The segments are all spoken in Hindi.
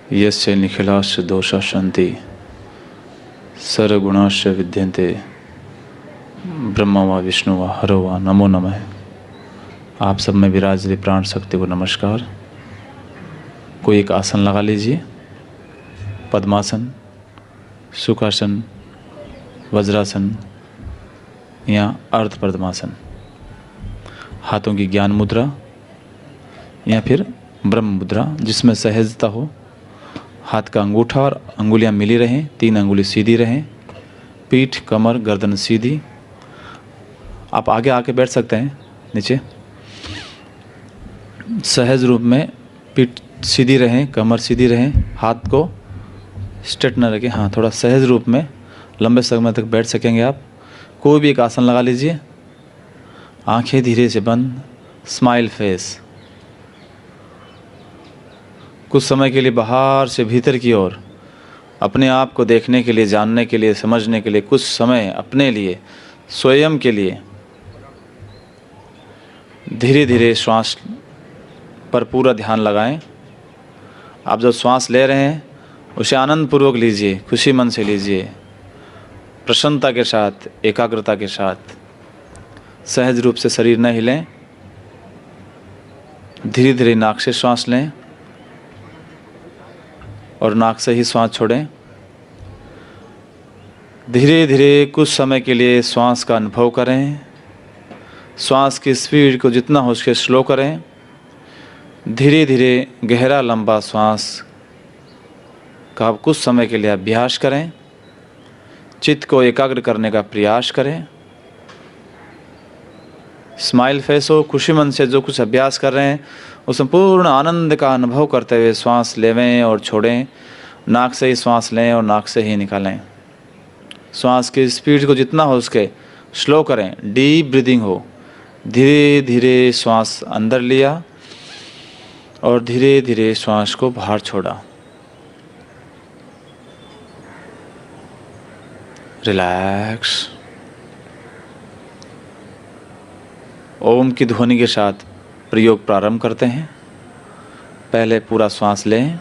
यस्य निखिलाश्च दोषाः सन्ति सर्वगुणाश्च विद्यन्ते ब्रह्म व विष्णु व हरो व नमो नमः। आप सब में विराजते प्राण शक्ति को नमस्कार। कोई एक आसन लगा लीजिए, पद्मासन, सुखासन, वज्रासन या अर्ध पद्मासन। हाथों की ज्ञान मुद्रा या फिर ब्रह्म मुद्रा, जिसमें सहजता हो। हाथ का अंगूठा और अंगुलियां मिली रहें, 3 अंगुली सीधी रहें, पीठ, कमर, गर्दन सीधी। आप आगे आके बैठ सकते हैं नीचे। सहज रूप में पीठ सीधी रहें, कमर सीधी रहें, हाथ को स्ट्रेट न रखें। हाँ, थोड़ा सहज रूप में लंबे समय तक बैठ सकेंगे आप। कोई भी एक आसन लगा लीजिए, आंखें धीरे से बंद, स्माइल फेस। कुछ समय के लिए बाहर से भीतर की ओर अपने आप को देखने के लिए, जानने के लिए, समझने के लिए, कुछ समय अपने लिए, स्वयं के लिए धीरे धीरे श्वास पर पूरा ध्यान लगाएं। आप जो श्वास ले रहे हैं उसे आनंद पूर्वक लीजिए, खुशी मन से लीजिए, प्रसन्नता के साथ, एकाग्रता के साथ। सहज रूप से शरीर न हिलें। धीरे धीरे नाक से श्वास लें और नाक से ही श्वास छोड़ें। धीरे धीरे कुछ समय के लिए श्वास का अनुभव करें। श्वास की स्पीड को जितना हो सके स्लो करें। धीरे धीरे गहरा लंबा श्वास का कुछ समय के लिए अभ्यास करें। चित्त को एकाग्र करने का प्रयास करें। स्माइल फेस हो, खुशी मन से जो कुछ अभ्यास कर रहे हैं उसमें पूर्ण आनंद का अनुभव करते हुए श्वास लेवें और छोड़ें। नाक से ही श्वास लें और नाक से ही निकालें। श्वास की स्पीड को जितना हो सके स्लो करें। डीप ब्रीदिंग हो। धीरे धीरे श्वास अंदर लिया और धीरे धीरे श्वास को बाहर छोड़ा। रिलैक्स। ओम की ध्वनि के साथ प्रयोग प्रारंभ करते हैं। पहले पूरा श्वास लें।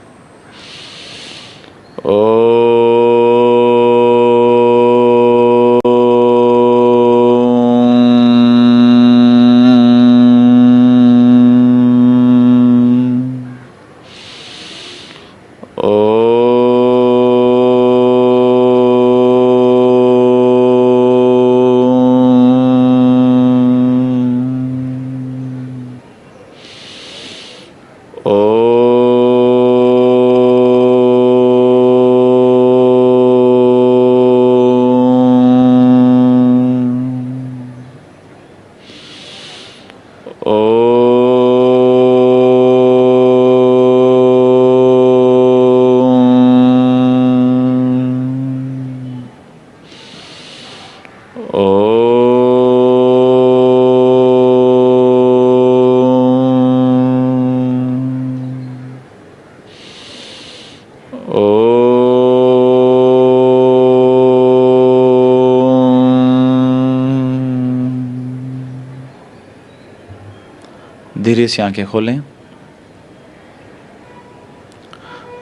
धीरे से आंखें खोलें।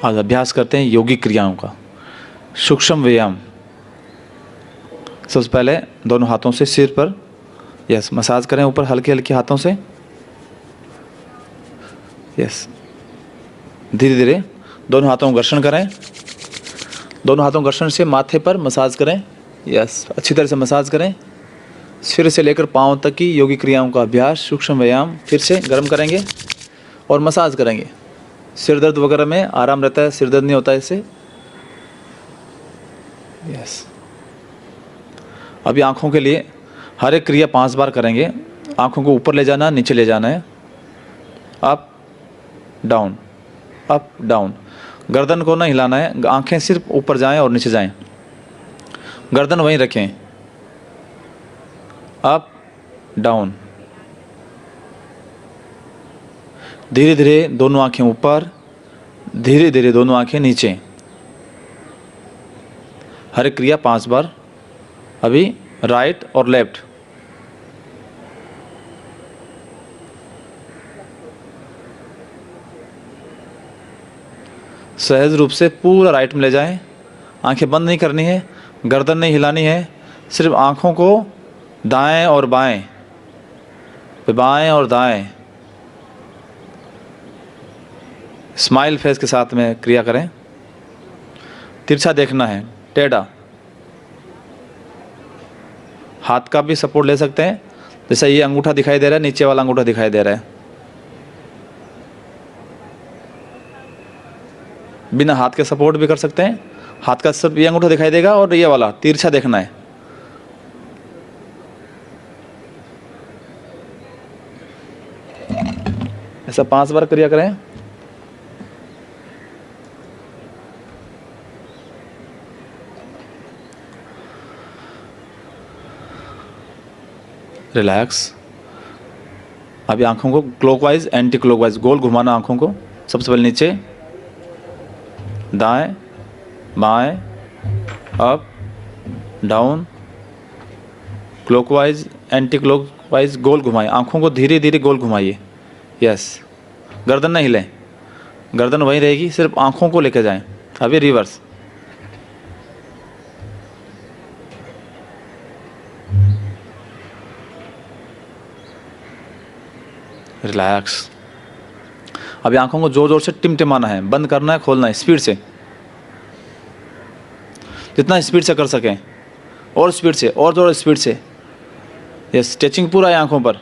आज अभ्यास करते हैं योगिक क्रियाओं का, सूक्ष्म व्यायाम। सबसे पहले दोनों हाथों से सिर पर यस मसाज करें, ऊपर हल्के हल्के हाथों से। यस, धीरे धीरे दोनों हाथों को घर्षण करें। दोनों हाथों घर्षण से माथे पर मसाज करें। यस, अच्छी तरह से मसाज करें। सिर से लेकर पांव तक की योगिक क्रियाओं का अभ्यास, सूक्ष्म व्यायाम। फिर से गर्म करेंगे और मसाज करेंगे। सिर दर्द वगैरह में आराम रहता है, सिर दर्द नहीं होता है इससे। यस, अभी आँखों के लिए हर एक क्रिया 5 बार करेंगे। आँखों को ऊपर ले जाना, नीचे ले जाना है। Up down, up down. गर्दन को ना हिलाना है, आंखें सिर्फ ऊपर जाएं और नीचे जाएं। गर्दन वहीं रखें। Up down. धीरे धीरे दोनों आंखें ऊपर, धीरे धीरे दोनों आंखें नीचे। हर एक क्रिया 5 बार। अभी राइट और लेफ्ट। सहज रूप से पूरा राइट में ले जाएं। आंखें बंद नहीं करनी है, गर्दन नहीं हिलानी है, सिर्फ आँखों को दाएं और बाएं, बाएं और दाएं स्माइल फेस के साथ में क्रिया करें। तिरछा देखना है, टेढ़ा। हाथ का भी सपोर्ट ले सकते हैं, जैसे ये अंगूठा दिखाई दे रहा है, नीचे वाला अंगूठा दिखाई दे रहा है। बिना हाथ के सपोर्ट भी कर सकते हैं। हाथ का सब ये अंगूठा दिखाई देगा और ये वाला तिरछा देखना है। ऐसा 5 बार क्रिया करें। रिलैक्स। अभी आंखों को क्लॉकवाइज एंटी क्लॉकवाइज गोल घुमाना आंखों को। सबसे पहले नीचे, दाएं, बाएं, up, down, clockwise anti clockwise गोल घुमाइए। आंखों को धीरे धीरे गोल घुमाइए। यस। गर्दन नहीं हिलें, गर्दन वहीं रहेगी, सिर्फ आंखों को लेकर जाएं। अभी रिवर्स। रिलैक्स। अभी आंखों को जोर जोर से टिमटिमाना है, बंद करना है, खोलना है स्पीड से, जितना स्पीड से कर सकें, और स्पीड से, और थोड़ा स्पीड से। ये स्ट्रेचिंग पूरा है आंखों पर।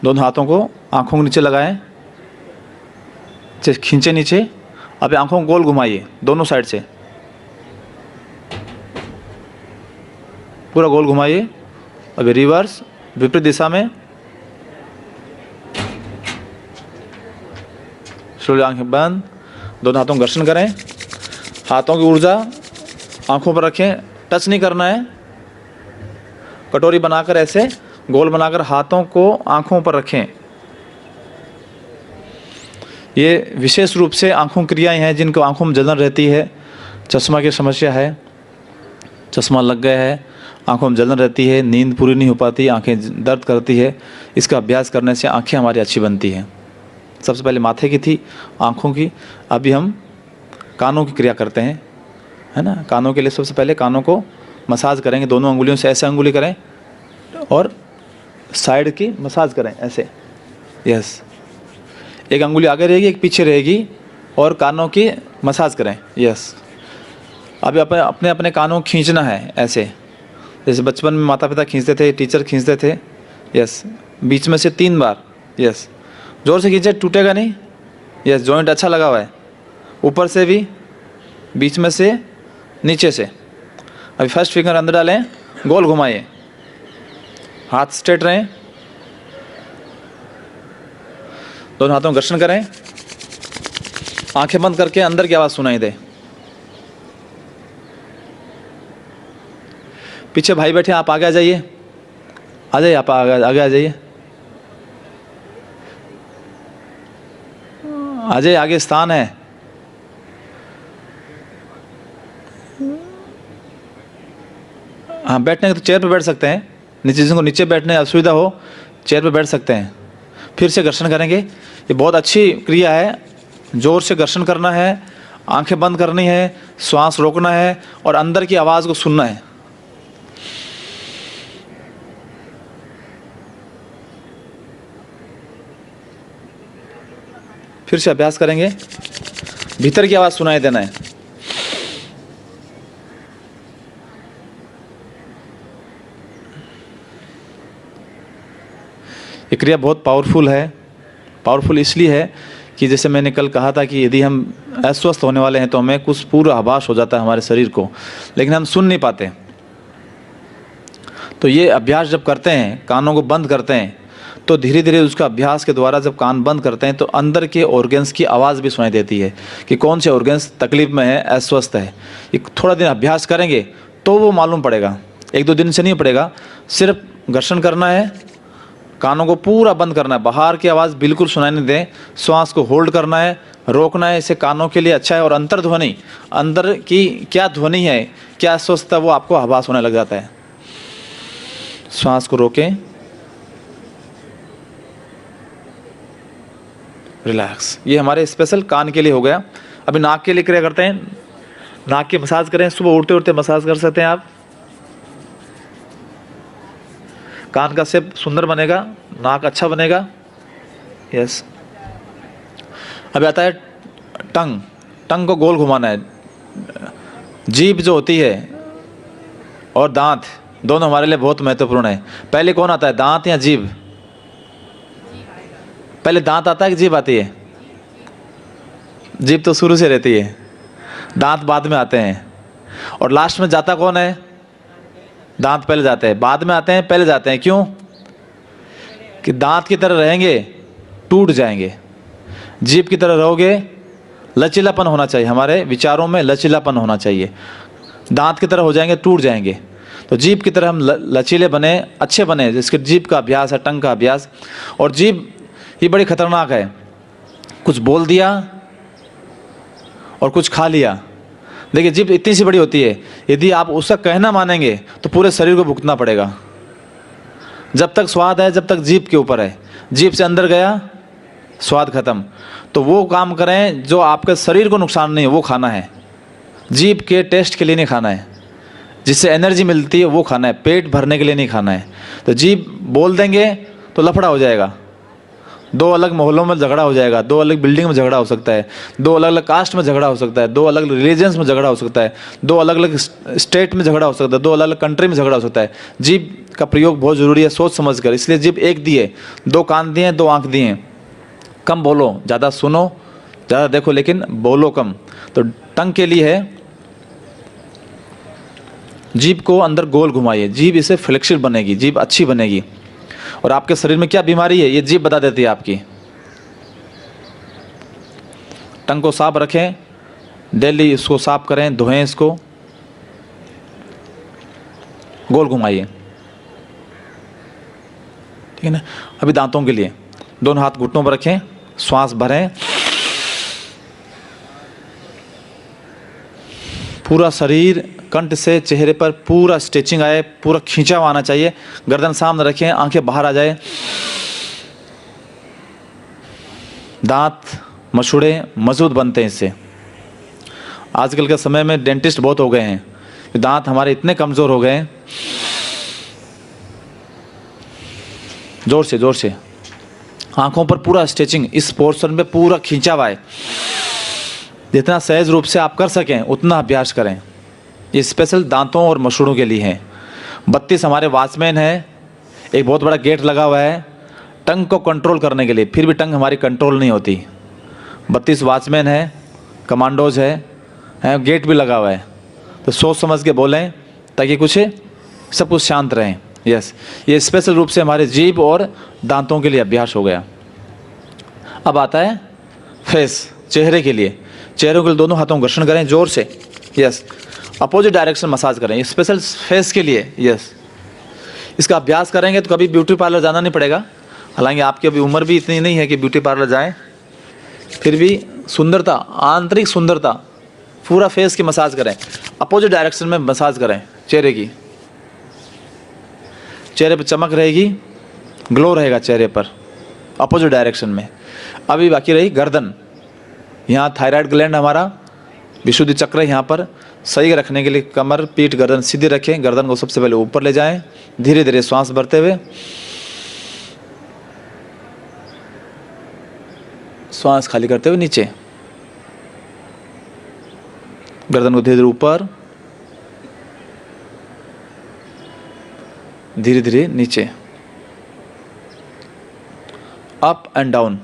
दोनों हाथों को आंखों के नीचे लगाएं, खींचे नीचे। अभी आंखों को गोल घुमाइए दोनों साइड से, पूरा गोल घुमाइए। अभी रिवर्स, विपरीत दिशा में। स्लोली आंखें बंद, दोनों हाथों को घर्षण करें। हाथों की ऊर्जा आंखों पर रखें, टच नहीं करना है। कटोरी बनाकर ऐसे गोल बनाकर हाथों को आंखों पर रखें। ये विशेष रूप से आंखों की क्रियाएं हैं जिनको आंखों में जलन रहती है, चश्मा की समस्या है, चश्मा लग गया है, आंखों में जलन रहती है, नींद पूरी नहीं हो पाती, आंखें दर्द करती है। इसका अभ्यास करने से आंखें हमारी अच्छी बनती हैं। सबसे पहले माथे की थी, आंखों की। अभी हम कानों की क्रिया करते हैं, है ना। कानों के लिए सबसे पहले कानों को मसाज करेंगे। दोनों अंगुलियों से ऐसे अंगुली करें और साइड की मसाज करें ऐसे। यस। एक अंगुली आगे रहेगी, एक पीछे रहेगी, और कानों की मसाज करें। यस। अभी अपने अपने कानों को खींचना है ऐसे, जैसे बचपन में माता पिता खींचते थे, टीचर खींचते थे। यस। बीच में से 3 बार। यस। जोर से खींचे, टूटेगा नहीं। यस। जॉइंट अच्छा लगा हुआ है। ऊपर से भी, बीच में से, नीचे से। अभी फर्स्ट फिंगर अंदर डालें, गोल घुमाइए, हाथ स्ट्रेट रहें, दोनों हाथों को घर्षण करें। आंखें बंद करके अंदर की आवाज़ सुनाई दे। पीछे भाई बैठे, आप आगे आ जाइए, आ जाइए, आप आगे आ जाइए, आ जाइए, आगे स्थान है। हाँ, बैठने तो चेयर पर बैठ सकते हैं। नीचे जिनको नीचे बैठने असुविधा हो, चेयर पर बैठ सकते हैं। फिर से घर्षण करेंगे। ये बहुत अच्छी क्रिया है। जोर से घर्षण करना है, आंखें बंद करनी है, श्वास रोकना है और अंदर की आवाज़ को सुनना है। फिर से अभ्यास करेंगे, भीतर की आवाज़ सुनाई देना है। ये क्रिया बहुत पावरफुल है। पावरफुल इसलिए है कि जैसे मैंने कल कहा था कि यदि हम अस्वस्थ होने वाले हैं तो हमें कुछ पूरा आभास हो जाता है हमारे शरीर को, लेकिन हम सुन नहीं पाते। तो ये अभ्यास जब करते हैं, कानों को बंद करते हैं, तो धीरे धीरे उसका अभ्यास के द्वारा जब कान बंद करते हैं तो अंदर के ऑर्गन्स की आवाज़ भी सुनाई देती है कि कौन से ऑर्गन्स तकलीफ में है, अस्वस्थ है। ये थोड़ा दिन अभ्यास करेंगे तो वो मालूम पड़ेगा। 1-2 दिन से नहीं पड़ेगा। सिर्फ घर्षण करना है, कानों को पूरा बंद करना है, बाहर की आवाज़ बिल्कुल सुनाई नहीं दें। श्वास को होल्ड करना है, रोकना है। इससे कानों के लिए अच्छा है। और अंतर्ध्वनि, अंदर की क्या ध्वनि है, क्या अस्वस्थ है, वो आपको आभास होने लग जाता है। श्वास को रोकें, रिलैक्स। ये हमारे स्पेशल कान के लिए हो गया। अभी नाक के लिए क्रिया करते हैं। नाक की मसाज करें, सुबह उठते उठते मसाज कर सकते हैं आप। कान का शेप सुंदर बनेगा, नाक अच्छा बनेगा। यस। अभी आता है टंग। टंग को गोल घुमाना है। जीभ जो होती है और दांत दोनों हमारे लिए बहुत महत्वपूर्ण है। पहले कौन आता है, दांत या जीभ? पहले दांत आता है कि जीभ आती है? जीभ तो शुरू से रहती है, दांत बाद में आते हैं। और लास्ट में जाता कौन है? दांत पहले जाते हैं, बाद में आते हैं, पहले जाते हैं। क्यों? कि दांत की तरह रहेंगे टूट जाएंगे, जीभ की तरह रहोगे लचीलापन होना चाहिए। हमारे विचारों में लचीलापन होना चाहिए। दांत की तरह हो जाएंगे टूट जाएंगे। तो जीभ की तरह हम लचीले बने, अच्छे बने, जिसके जीभ का अभ्यास है, टंग का अभ्यास। और जीभ ये बड़ी खतरनाक है। कुछ बोल दिया और कुछ खा लिया। देखिए जीभ इतनी सी बड़ी होती है, यदि आप उसका कहना मानेंगे तो पूरे शरीर को भुगतना पड़ेगा। जब तक स्वाद है, जब तक जीभ के ऊपर है, जीभ से अंदर गया स्वाद खत्म। तो वो काम करें जो आपके शरीर को नुकसान नहीं हो, वो खाना है। जीभ के टेस्ट के लिए नहीं खाना है, जिससे एनर्जी मिलती है वो खाना है, पेट भरने के लिए नहीं खाना है। तो जीभ बोल देंगे तो लफड़ा हो जाएगा, दो अलग मोहल्लों में झगड़ा हो जाएगा, दो अलग बिल्डिंग में झगड़ा हो सकता है, दो अलग अलग कास्ट में झगड़ा हो सकता है, दो अलग रिलीजन्स में झगड़ा हो सकता है, दो अलग अलग स्टेट में झगड़ा हो सकता है, दो अलग अलग कंट्री में झगड़ा हो सकता है। जीभ का प्रयोग बहुत ज़रूरी है, सोच समझ कर। इसलिए जीभ एक दिए, दो कान दिए, दो आँख दिए। कम बोलो, ज़्यादा सुनो, ज़्यादा देखो, लेकिन बोलो कम। तो टंग के लिए है, जीभ को अंदर गोल घुमाइए, जीभ इससे फ्लेक्सिबल बनेगी, जीभ अच्छी बनेगी। और आपके शरीर में क्या बीमारी है ये जीभ बता देती है आपकी। टंग को साफ रखें, डेली इसको साफ करें, धोएं, इसको गोल घुमाइए, ठीक है ना। अभी दांतों के लिए दोनों हाथ घुटनों पर रखें, श्वास भरें, पूरा शरीर कंठ से चेहरे पर पूरा स्ट्रेचिंग आए, पूरा खींचा हुआ आना चाहिए। गर्दन सामने रखें, आंखें बाहर आ जाए। दांत मसूड़े मजबूत बनते हैं इससे। आजकल के समय में डेंटिस्ट बहुत हो गए हैं, दांत हमारे इतने कमज़ोर हो गए हैं। जोर से जोर से आंखों पर पूरा स्ट्रेचिंग, इस पोर्शन पे पूरा खींचा हुआ है। जितना सहज रूप से आप कर सकें उतना अभ्यास करें। ये स्पेशल दांतों और मसूड़ों के लिए है। 32 हमारे वॉचमैन है, एक बहुत बड़ा गेट लगा हुआ है टंग को कंट्रोल करने के लिए, फिर भी टंग हमारी कंट्रोल नहीं होती। 32 वॉचमैन है, कमांडोज है, गेट भी लगा हुआ है। तो सोच समझ के बोलें ताकि कुछ सब कुछ शांत रहें। यस, ये स्पेशल रूप से हमारे जीभ और दांतों के लिए अभ्यास हो गया। अब आता है फेस, चेहरे के लिए। चेहरों के लिए दोनों हाथों घर्षण करें जोर से। यस, अपोजिट डायरेक्शन मसाज करें, ये स्पेशल फेस के लिए। यस, इसका अभ्यास करेंगे तो कभी ब्यूटी पार्लर जाना नहीं पड़ेगा। हालांकि आपकी अभी उम्र भी इतनी नहीं है कि ब्यूटी पार्लर जाएं, फिर भी सुंदरता, आंतरिक सुंदरता, पूरा फेस की मसाज करें। अपोजिट डायरेक्शन में मसाज करें चेहरे की। चेहरे पर चमक रहेगी, ग्लो रहेगा चेहरे पर, अपोजिट डायरेक्शन में। अभी बाकी रही गर्दन। यहाँ थायराइड ग्लैंड हमारा विशुद्धि चक्र है, यहाँ पर सही रखने के लिए कमर, पीठ, गर्दन सीधी रखें। गर्दन को सबसे पहले ऊपर ले जाएं, धीरे धीरे श्वास भरते हुए, श्वास खाली करते हुए नीचे। गर्दन को धीरे धीरे ऊपर, धीरे धीरे नीचे, अप एंड डाउन।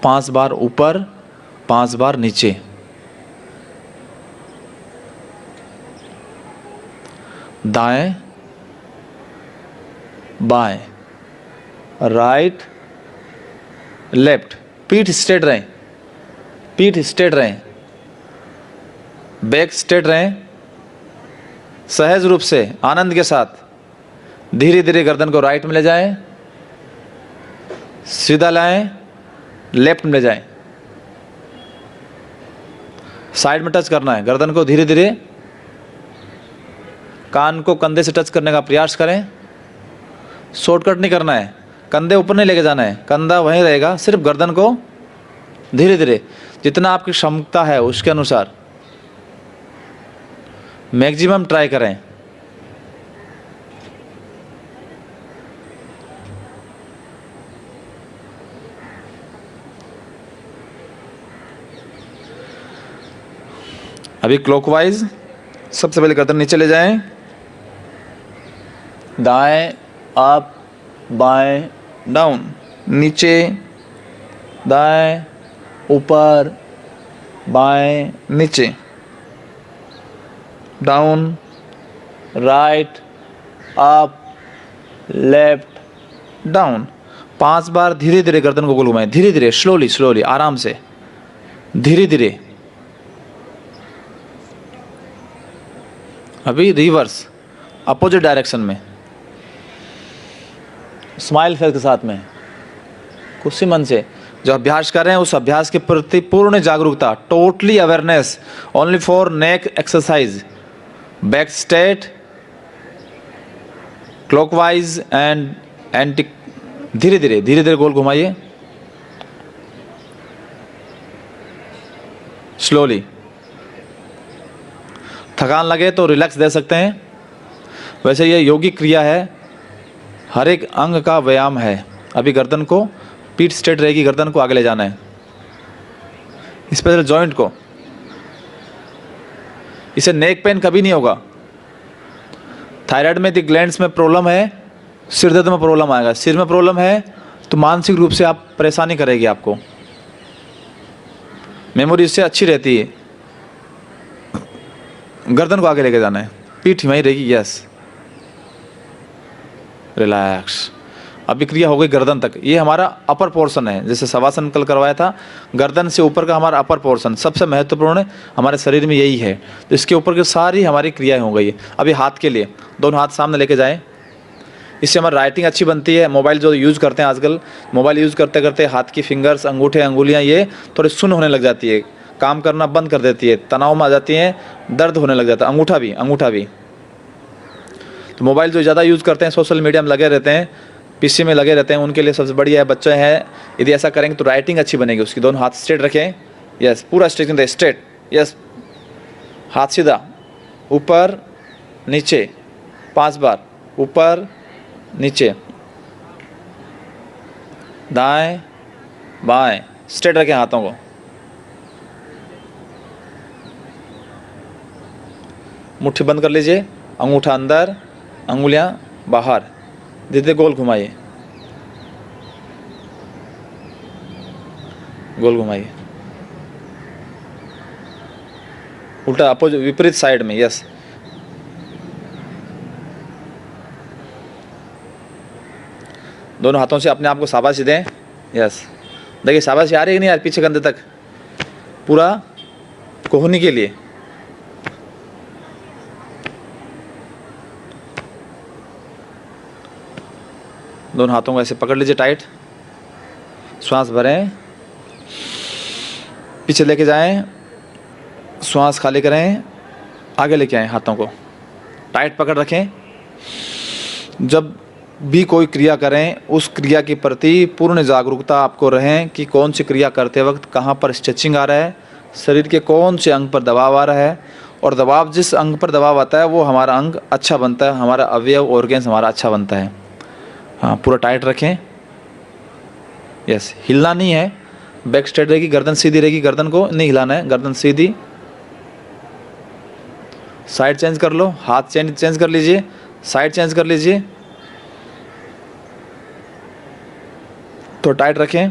5 बार ऊपर, 5 बार नीचे। दाएं बाएं, राइट लेफ्ट। पीठ स्ट्रेट रहें, पीठ स्ट्रेट रहें, बैक स्ट्रेट रहें। सहज रूप से आनंद के साथ धीरे धीरे गर्दन को राइट में ले जाएं, सीधा लाएं, लेफ्ट में ले जाएं। साइड में टच करना है गर्दन को, धीरे धीरे कान को कंधे से टच करने का प्रयास करें। शॉर्टकट नहीं करना है, कंधे ऊपर नहीं लेके जाना है, कंधा वहीं रहेगा, सिर्फ गर्दन को धीरे धीरे जितना आपकी क्षमता है उसके अनुसार मैक्सिमम ट्राई करें। अभी क्लॉकवाइज सबसे पहले गर्दन नीचे ले जाएं, दाएं अप, बाएं डाउन, नीचे दाएं ऊपर, बाएं नीचे, down right up left down. 5 बार धीरे धीरे गर्दन को गोल घुमाएं, धीरे धीरे, स्लोली स्लोली, आराम से, धीरे धीरे। अभी रिवर्स अपोजिट डायरेक्शन में, स्माइल फेस के साथ में, खुशी मन से जो अभ्यास कर रहे हैं उस अभ्यास के प्रति पूर्ण जागरूकता, totally awareness, only for neck exercise, back straight, clockwise and anti. धीरे धीरे धीरे धीरे गोल घुमाइए, स्लोली। थकान लगे तो रिलैक्स दे सकते हैं। वैसे ये योगिक क्रिया है, हर एक अंग का व्यायाम है। अभी गर्दन को, पीठ स्ट्रेट रहेगी, गर्दन को आगे ले जाना है, स्पेशल जॉइंट को। इसे नेक पेन कभी नहीं होगा। थायराइड में यदि ग्लैंड्स में प्रॉब्लम है, सिर दर्द में प्रॉब्लम आएगा। सिर में प्रॉब्लम है तो मानसिक रूप से आप परेशानी करेगी आपको, मेमोरी इससे अच्छी रहती है। गर्दन को आगे लेके जाना है, पीठ वहीं रहेगी, यस, रिलैक्स। अभी क्रिया हो गई गर्दन तक, ये हमारा अपर पोर्शन है। जैसे शवासन कल करवाया था, गर्दन से ऊपर का हमारा अपर पोर्शन सबसे महत्वपूर्ण है हमारे शरीर में, यही है। तो इसके ऊपर की सारी हमारी क्रियाएं हो गई। अभी हाथ के लिए, दोनों हाथ सामने लेके जाएं, इससे हमारी राइटिंग अच्छी बनती है। मोबाइल जो यूज़ करते हैं आजकल, मोबाइल यूज़ करते करते हाथ की फिंगर्स, अंगूठे, अंगुलियाँ ये थोड़ी सुन्न होने लग जाती है, काम करना बंद कर देती है, तनाव में आ जाती हैं, दर्द होने लग जाता है। अंगूठा भी। तो मोबाइल जो ज़्यादा यूज़ करते हैं, सोशल मीडिया में लगे रहते हैं, पीसी में लगे रहते हैं, उनके लिए सबसे बढ़िया है, बच्चे हैं, यदि ऐसा करेंगे तो राइटिंग अच्छी बनेगी उसकी। दोनों हाथ स्ट्रेट रखें, यस, पूरा स्ट्रेचिंग दे, स्ट्रेट, यस, हाथ सीधा, ऊपर नीचे 5 बार, ऊपर नीचे, दाएं बाएं, स्ट्रेट रखें हाथों को। मुट्ठी बंद कर लीजिए, अंगूठा अंदर, अंगुलियां बाहर, धीरे गोल घुमाइए, गोल घुमाइए, उल्टा अपोजिट विपरीत साइड में, यस। दोनों हाथों से अपने आप को शाबाशी दें, यस। देखिए शाबाशी आ रही है कि नहीं यार, पीछे कंधे तक, पूरा कोहनी के लिए। दोनों हाथों को ऐसे पकड़ लीजिए टाइट, श्वास भरें, पीछे लेके जाएं, श्वास खाली करें, आगे लेके आएं, हाथों को टाइट पकड़ रखें। जब भी कोई क्रिया करें उस क्रिया के प्रति पूर्ण जागरूकता आपको रहें कि कौन सी क्रिया करते वक्त कहाँ पर स्ट्रेचिंग आ रहा है, शरीर के कौन से अंग पर दबाव आ रहा है, और दबाव जिस अंग पर दबाव आता है वो हमारा अंग अच्छा बनता है, हमारा अवयव ऑर्गेन्स हमारा अच्छा बनता है। हाँ, पूरा टाइट रखें, यस। हिलना नहीं है, बैक स्ट्रेट रहेगी, गर्दन सीधी रहेगी, गर्दन को नहीं हिलाना है, गर्दन सीधी। साइड चेंज कर लो, हाथ चेंज कर लीजिए, साइड चेंज कर लीजिए, तो टाइट रखें।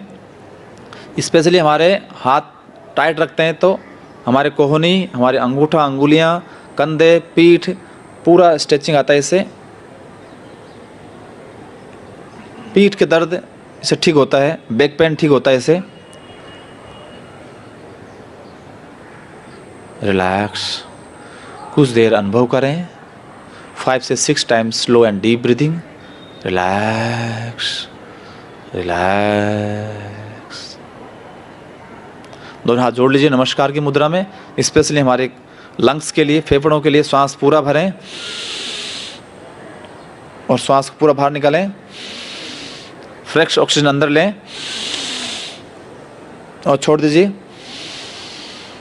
स्पेशली हमारे हाथ टाइट रखते हैं तो हमारे कोहनी, हमारे अंगूठा, अंगुलियां, कंधे, पीठ, पूरा स्ट्रेचिंग आता है। इससे पीठ के दर्द इससे ठीक होता है, बैक पेन ठीक होता है इससे। रिलैक्स, कुछ देर अनुभव करें, 5 से 6 times slow and deep breathing. Relax, relax. दोनों हाथ जोड़ लीजिए नमस्कार की मुद्रा में। स्पेशली हमारे लंग्स के लिए, फेफड़ों के लिए श्वास पूरा भरें और श्वास पूरा बाहर निकालें। फ्रेश ऑक्सीजन अंदर लें और छोड़ दीजिए।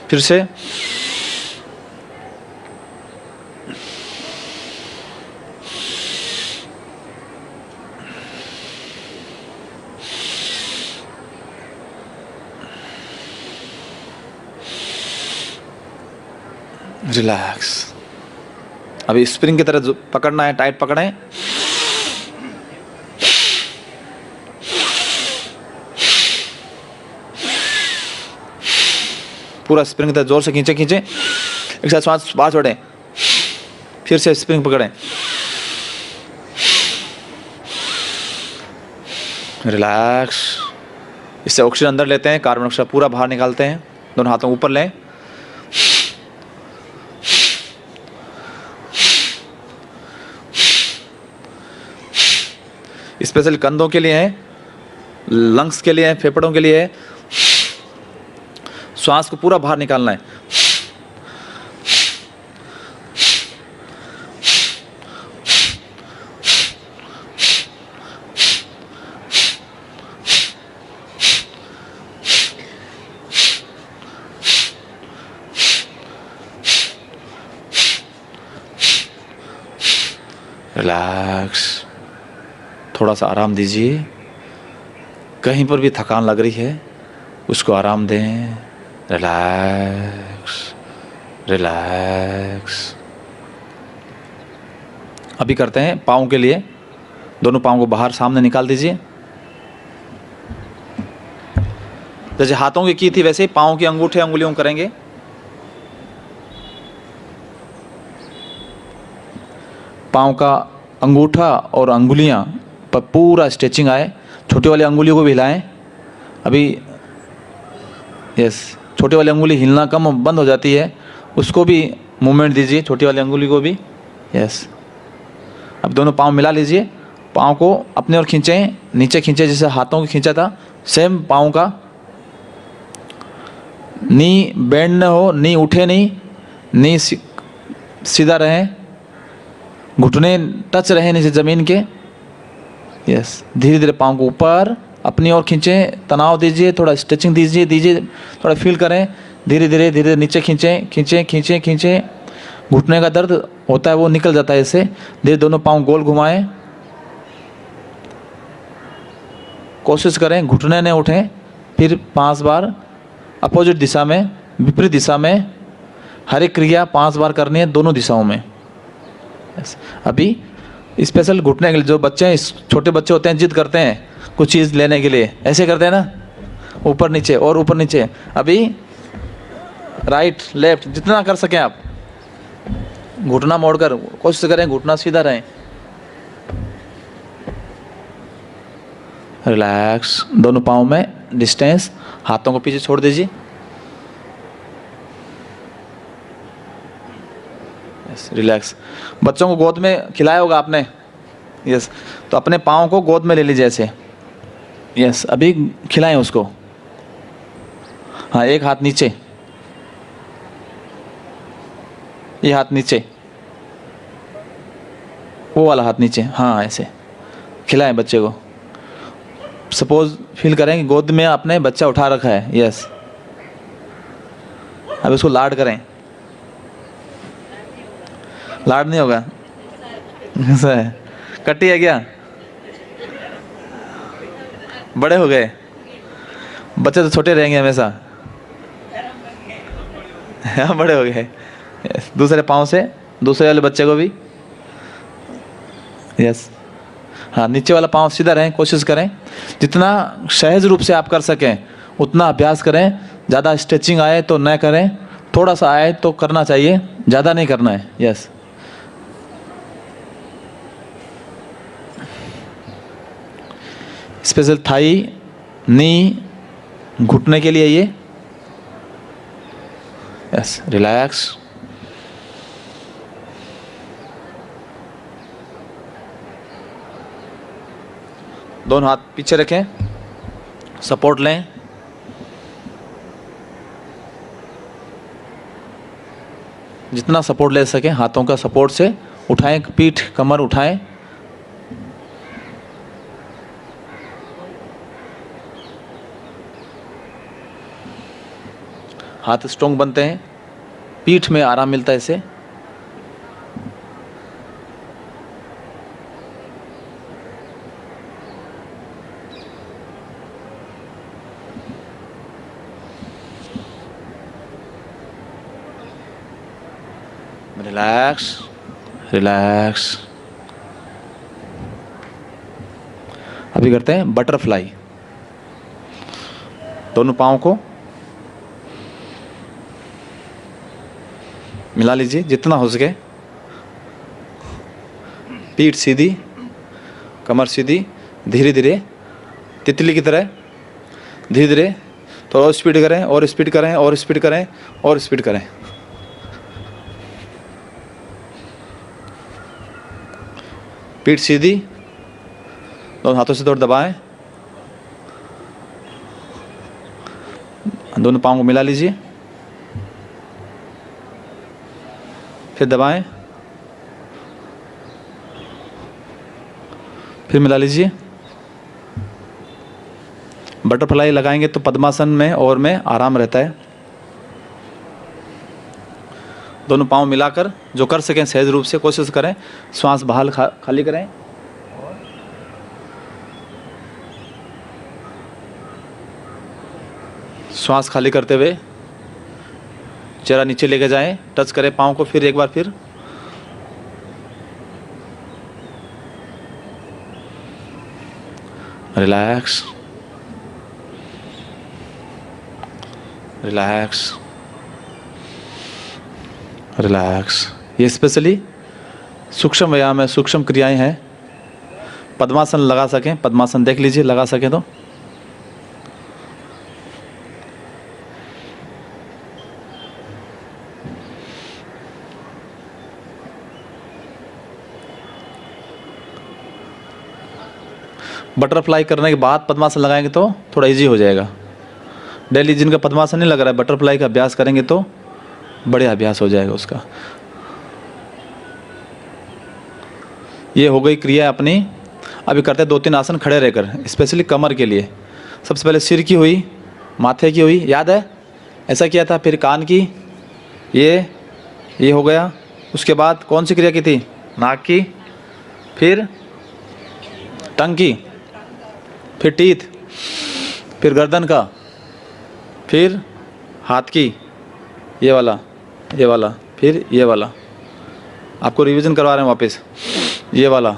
फिर से रिलैक्स। अभी स्प्रिंग की तरह पकड़ना है, टाइट पकड़ें। पूरा स्प्रिंग की तरह जोर से खींचे खींचे, एक साथ सांस बाहर छोड़ें, फिर से स्प्रिंग पकड़ें। रिलैक्स। इससे ऑक्सीजन अंदर लेते हैं, कार्बन डाइऑक्साइड पूरा बाहर निकालते हैं। दोनों हाथों ऊपर लें। स्पेशल कंधों के लिए है, लंग्स के लिए है, फेफड़ों के लिए है। श्वास को पूरा बाहर निकालना है। रिलैक्स। थोड़ा सा आराम दीजिए। कहीं पर भी थकान लग रही है उसको आराम दें। Relax relax. अभी करते हैं पाँव के लिए। दोनों पाँव को बाहर सामने निकाल दीजिए। जैसे हाथों की थी वैसे ही पाँव की अंगूठे अंगुलियों करेंगे। पाँव का अंगूठा और अंगुलियां पर पूरा स्ट्रेचिंग आए। छोटी वाली अंगुलियों को भी हिलाएं। अभी यस, छोटी वाली अंगुली हिलना कम बंद हो जाती है, उसको भी मूवमेंट दीजिए, छोटी वाली अंगुली को भी। यस। अब दोनों पाँव मिला लीजिए। पाँव को अपने ओर खींचें, नीचे खींचें जैसे हाथों को खींचा था। सेम पाँव का नी बेंड न हो, नी उठे नहीं, नी सीधा रहे, घुटने टच रहे नीचे ज़मीन के। यस। धीरे धीरे पाँव को ऊपर अपनी ओर खींचें, तनाव दीजिए, थोड़ा स्ट्रेचिंग दीजिए, थोड़ा फील करें। धीरे धीरे धीरे नीचे खींचें खींचें खींचें खींचें। घुटने का दर्द होता है वो निकल जाता है इससे। धीरे दोनों पाँव गोल घुमाएं। कोशिश करें घुटने न उठें। फिर 5 बार अपोजिट दिशा में, विपरीत दिशा में। हर एक क्रिया 5 बार करनी है दोनों दिशाओं में। अभी स्पेशल घुटने के लिए, जो बच्चे छोटे बच्चे होते हैं जिद करते हैं कुछ चीज़ लेने के लिए, ऐसे करते हैं ना, ऊपर नीचे और ऊपर नीचे। अभी राइट लेफ्ट जितना कर सकें आप, घुटना मोड़कर कोशिश करें घुटना सीधा रहे। रिलैक्स। दोनों पाँव में डिस्टेंस, हाथों को पीछे छोड़ दीजिए। रिलैक्स। बच्चों को गोद में खिलाया होगा आपने। यस। तो अपने पाँव को गोद में ले लीजिए ऐसे। यस। अभी खिलाएं उसको। हाँ, एक हाथ नीचे, ये हाथ नीचे, वो वाला हाथ नीचे। हाँ, ऐसे खिलाएं बच्चे को। सपोज फील करें कि गोद में आपने बच्चा उठा रखा है। यस। अब उसको लाड करें। लाड नहीं होगा, ऐसा है। कट्टी है क्या? बड़े हो गए बच्चे तो छोटे रहेंगे हमेशा। हाँ, बड़े हो गए। दूसरे पाँव से दूसरे वाले बच्चे को भी। यस। हाँ, नीचे वाला पाँव सीधा रहें, कोशिश करें जितना सहज रूप से आप कर सकें उतना अभ्यास करें। ज़्यादा स्ट्रेचिंग आए तो न करें, थोड़ा सा आए तो करना चाहिए, ज़्यादा नहीं करना है। यस। स्पेशल थाई, नी, घुटने के लिए ये। यस। रिलैक्स। दोनों हाथ पीछे रखें, सपोर्ट लें। जितना सपोर्ट ले सकें हाथों का सपोर्ट से उठाएं, पीठ कमर उठाएं। हाथ स्ट्रोंग बनते हैं, पीठ में आराम मिलता है इससे। Relax relax. अभी करते हैं बटरफ्लाई। दोनों पाँव को मिला लीजिए जितना हो सके। पीठ सीधी, कमर सीधी, धीरे धीरे तितली की तरह धीरे धीरे। तो और स्पीड करें और स्पीड करें और स्पीड करें और स्पीड करें। पीठ सीधी, दोनों हाथों से थोड़ा दबाएं। दोनों पाँव को मिला लीजिए, फिर दबाएं, फिर मिला लीजिए। बटरफ्लाई लगाएंगे तो पद्मासन में और में आराम रहता है। दोनों पाँव मिलाकर जो कर सकें सहज रूप से कोशिश करें। श्वास बाहर खाली करें। श्वास खाली करते हुए चेहरा नीचे लेके जाएं, टच करें पाँव को, फिर एक बार फिर। Relax relax relax. ये स्पेशली सूक्ष्म व्यायाम है, सूक्ष्म क्रियाएं हैं। पद्मासन लगा सकें, पद्मासन देख लीजिए, लगा सकें तो। बटरफ्लाई करने के बाद पद्मासन लगाएंगे तो थोड़ा इजी हो जाएगा। डेली जिनका पद्मासन नहीं लग रहा है, बटरफ्लाई का अभ्यास करेंगे तो बढ़िया अभ्यास हो जाएगा उसका। ये हो गई क्रिया अपनी। अभी करते हैं 2-3 आसन खड़े रहकर, स्पेशली कमर के लिए। सबसे पहले सिर की हुई, माथे की हुई, याद है ऐसा किया था। फिर कान की, ये हो गया। उसके बाद कौन सी क्रिया की थी? नाक की, फिर टंग की, फिर टीथ, फिर गर्दन का, फिर हाथ की, ये वाला, फिर ये वाला। आपको रिवीजन करवा रहे हैं वापस। ये वाला,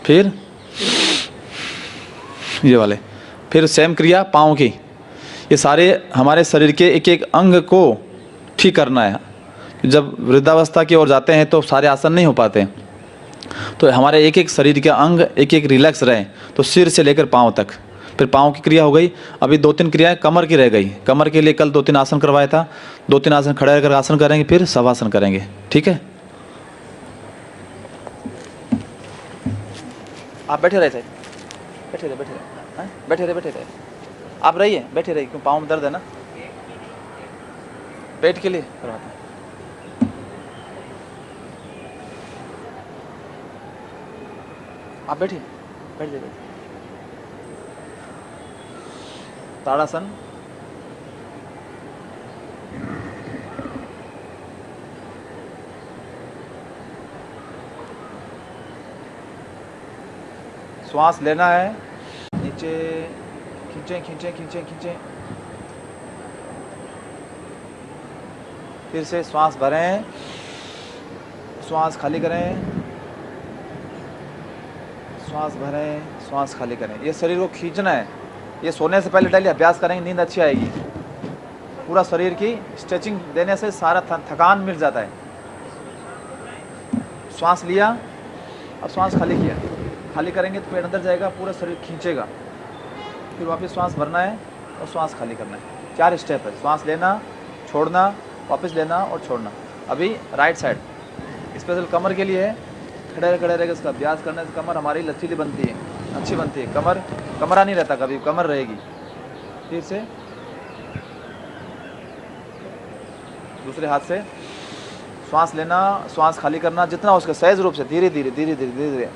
फिर ये वाले, फिर सेम क्रिया पाँव की। ये सारे हमारे शरीर के एक एक अंग को ठीक करना है। जब वृद्धावस्था की ओर जाते हैं तो सारे आसन नहीं हो पाते, तो हमारे एक एक शरीर के अंग एक एक रिलैक्स रहें। तो सिर से लेकर पाँव तक। फिर पाँव की क्रिया हो गई। अभी 2-3 क्रियाएं कमर की रह गई। कमर के लिए कल 2-3 आसन करवाया था। 2-3 आसन खड़े रहकर आसन करेंगे, फिर शवासन करेंगे। ठीक है, आप बैठे रहे थे, बैठे रहे आप रहिए, बैठे रहिए। क्यों? पाँव में दर्द है ना, पेट के लिए करवाते हैं। आप बैठिए, बैठ जाइए। ताड़ासन, श्वास लेना है, नीचे खींचें खींचें खींचें खींचें। फिर से श्वास भरें, श्वास खाली करें, श्वास भरें, श्वास खाली करें। ये शरीर को खींचना है। ये सोने से पहले डेली अभ्यास करेंगे, नींद अच्छी आएगी। पूरा शरीर की स्ट्रेचिंग देने से सारा थकान मिट जाता है। श्वास लिया, अब श्वास खाली किया। खाली करेंगे तो पेट अंदर जाएगा, पूरा शरीर खींचेगा। फिर वापस श्वास भरना है और श्वास खाली करना है। 4 स्टेप है। श्वास लेना, छोड़ना, वापस लेना और छोड़ना। अभी राइट साइड स्पेशल कमर के लिए है। खड़े रहेगा, इसका अभ्यास करने से कमर हमारी लचीली बनती है, अच्छी बनती है। कमरा नहीं रहता, कभी कमर रहेगी। फिर से दूसरे हाथ से श्वास लेना, श्वास खाली करना, जितना हो सके सहज रूप से, धीरे धीरे धीरे धीरे धीरे धीरे।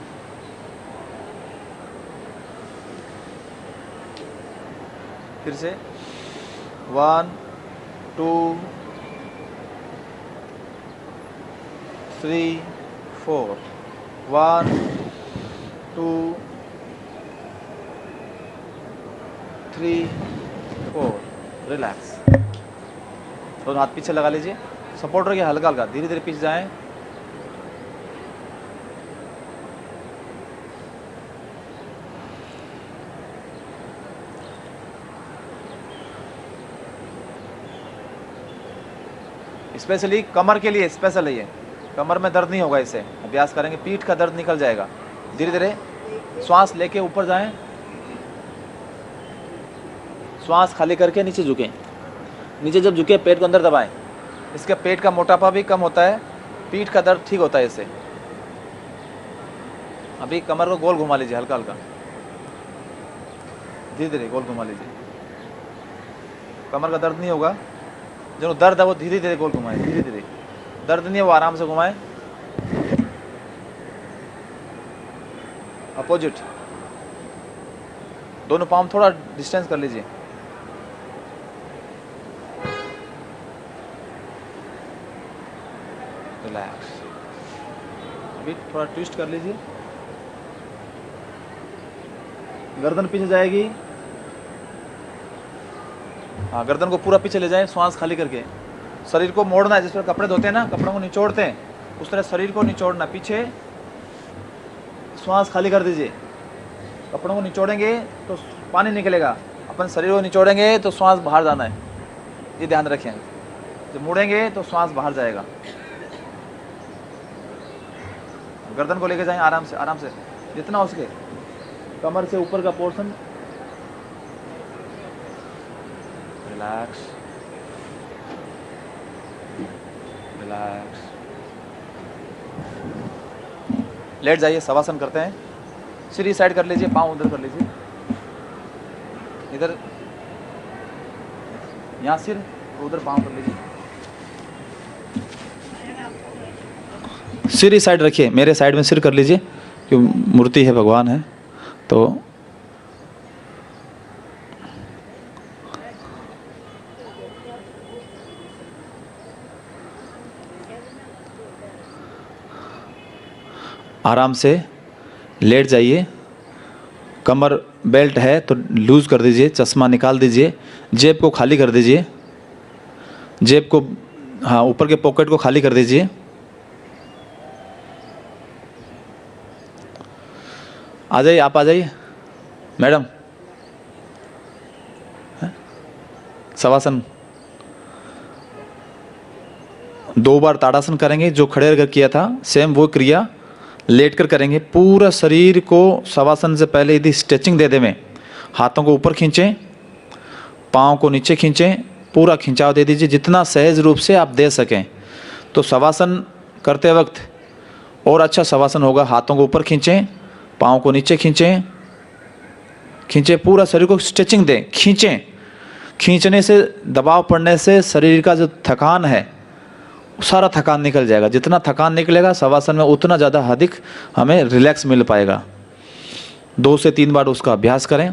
फिर से 1 2 3 4 1 2 3 4 रिलैक्स। दोनों हाथ पीछे लगा लीजिए, सपोर्ट रखिए, हल्का हल्का धीरे धीरे पीछे जाएं। स्पेशली कमर के लिए स्पेशल है ये, कमर में दर्द नहीं होगा, इससे अभ्यास करेंगे पीठ का दर्द निकल जाएगा। धीरे धीरे श्वास लेके ऊपर जाएं, श्वास खाली करके नीचे झुकें। नीचे जब झुके पेट को अंदर दबाएं, इसके पेट का मोटापा भी कम होता है, पीठ का दर्द ठीक होता है इससे। अभी कमर को गोल घुमा लीजिए, हल्का हल्का धीरे धीरे गोल घुमा लीजिए, कमर का दर्द नहीं होगा। जो दर्द है वो धीरे धीरे गोल घुमाएं, धीरे धीरे, दर्द नहीं है वो आराम से घुमाएं। अपोजिट, दोनों पाँव थोड़ा डिस्टेंस कर लीजिए। रिलैक्स। अभी थोड़ा ट्विस्ट कर लीजिए, गर्दन पीछे जाएगी। हाँ, गर्दन को पूरा पीछे ले जाए, श्वास खाली करके। शरीर को मोड़ना है, जिस पर कपड़े धोते हैं ना, कपड़ों को निचोड़ते हैं, उस तरह शरीर को निचोड़ना। पीछे श्वास खाली कर दीजिए। कपड़ों को निचोड़ेंगे तो पानी निकलेगा, अपन शरीर को निचोड़ेंगे तो श्वास बाहर जाना है, ये ध्यान रखें। जब मुड़ेंगे तो श्वास बाहर जाएगा। गर्दन को लेके जाएं आराम से, आराम से, जितना हो सके। कमर से ऊपर का पोर्शन रिलैक्स, रिलैक्स। लेट जाइए, शवासन करते हैं। सिर इस साइड कर लीजिए, पाँव उधर कर लीजिए, इधर यहाँ सिर, उधर पाँव कर लीजिए। सिर इस साइड रखिए, मेरे साइड में सिर कर लीजिए, क्यों मूर्ति है, भगवान है तो। आराम से लेट जाइए। कमर बेल्ट है तो लूज़ कर दीजिए, चश्मा निकाल दीजिए, जेब को खाली कर दीजिए, जेब को, हाँ, ऊपर के पॉकेट को खाली कर दीजिए। आ जाइए, आप आ जाइए मैडम। शवासन 2 बार ताड़ासन करेंगे, जो खड़े रहकर किया था सेम वो क्रिया लेटकर करेंगे। पूरा शरीर को शवासन से पहले यदि स्ट्रेचिंग दे देवें, हाथों को ऊपर खींचें, पाँव को नीचे खींचें, पूरा खिंचाव दे दीजिए जितना सहज रूप से आप दे सकें। तो शवासन करते वक्त और अच्छा शवासन होगा। हाथों को ऊपर खींचें, पाँव को नीचे खींचें, खींचें, पूरा शरीर को स्ट्रेचिंग दें, खींचें। खींचने से, दबाव पड़ने से शरीर का जो थकान है सारा थकान निकल जाएगा। जितना थकान निकलेगा शवासन में उतना ज़्यादा अधिक हमें रिलैक्स मिल पाएगा। 2 से 3 बार उसका अभ्यास करें।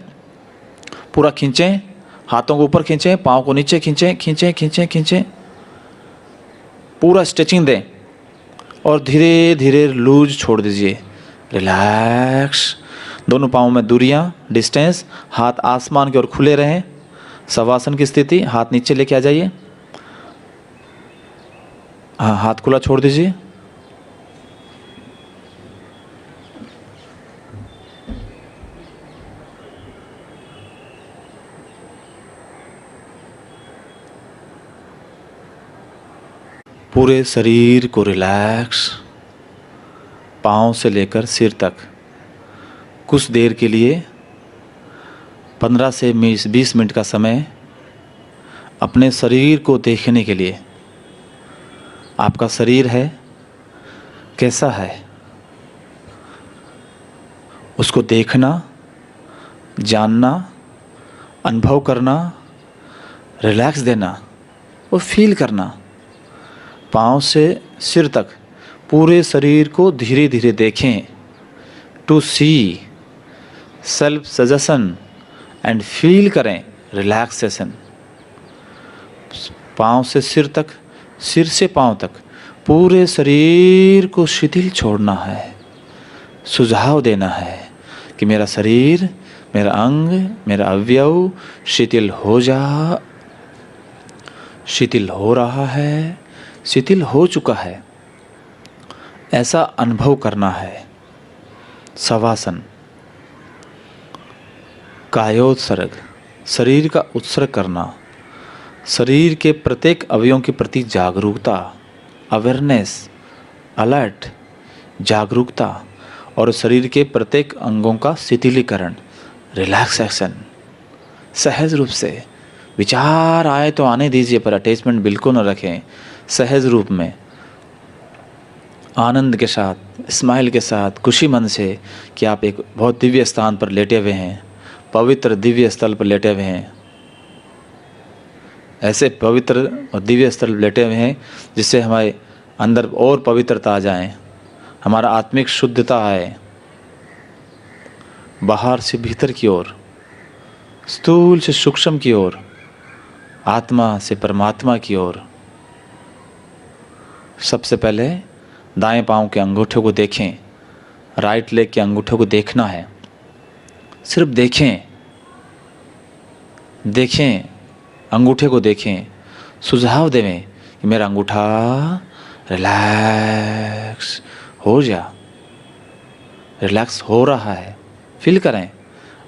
पूरा खींचें, हाथों को ऊपर खींचें, पाँव को नीचे खींचें, खींचें खींचें खींचें, पूरा स्ट्रेचिंग दें और धीरे धीरे लूज छोड़ दीजिए। रिलैक्स। दोनों पाँवों में दूरियां, डिस्टेंस, हाथ आसमान की ओर खुले रहें। शवासन की स्थिति, हाथ नीचे लेके आ जाइए। हाँ, हाथ खुला छोड़ दीजिए। पूरे शरीर को रिलैक्स, पाँव से लेकर सिर तक कुछ देर के लिए 15 से 20 मिनट का समय अपने शरीर को देखने के लिए। आपका शरीर है कैसा है उसको देखना, जानना, अनुभव करना, रिलैक्स देना और फील करना। पाँव से सिर तक पूरे शरीर को धीरे धीरे देखें। To see self suggestion and feel करें रिलैक्सेशन। पाँव से सिर तक, सिर से पाँव तक पूरे शरीर को शिथिल छोड़ना है, सुझाव देना है कि मेरा शरीर, मेरा अंग, मेरा अवयव शिथिल हो जा, शिथिल हो रहा है, शिथिल हो चुका है, ऐसा अनुभव करना है। शवासन, कायोत्सर्ग, शरीर का उत्सर्ग करना, शरीर के प्रत्येक अवयवों के प्रति जागरूकता, अवेयरनेस, अलर्ट, जागरूकता, और शरीर के प्रत्येक अंगों का शिथिलीकरण, रिलैक्सेशन। सहज रूप से विचार आए तो आने दीजिए, पर अटैचमेंट बिल्कुल न रखें। सहज रूप में, आनंद के साथ, स्माइल के साथ, खुशी मन से कि आप एक बहुत दिव्य स्थान पर लेटे हुए हैं, पवित्र दिव्य स्थल पर लेटे हुए हैं। ऐसे पवित्र और दिव्य स्थल लेटे हुए हैं जिससे हमारे अंदर और पवित्रता आ जाए, हमारा आत्मिक शुद्धता आए, बाहर से भीतर की ओर, स्थूल से सूक्ष्म की ओर, आत्मा से परमात्मा की ओर। सबसे पहले दाएं पांव के अंगूठे को देखें, राइट लेग के अंगूठे को देखना है। सिर्फ देखें, देखें, अंगूठे को देखें, सुझाव देवें कि मेरा अंगूठा रिलैक्स हो जा, रिलैक्स हो रहा है, फील करें,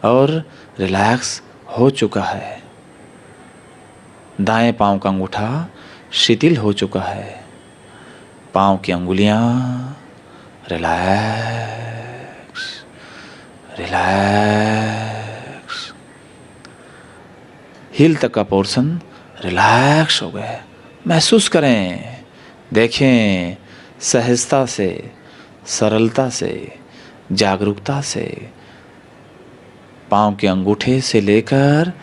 और रिलैक्स हो चुका है। दाएं पांव का अंगूठा शिथिल हो चुका है, पांव की अंगुलियां रिलैक्स, रिलैक्स, हील तक का पोर्शन रिलैक्स हो गया है। महसूस करें, देखें, सहजता से, सरलता से, जागरूकता से पांव के अंगूठे से लेकर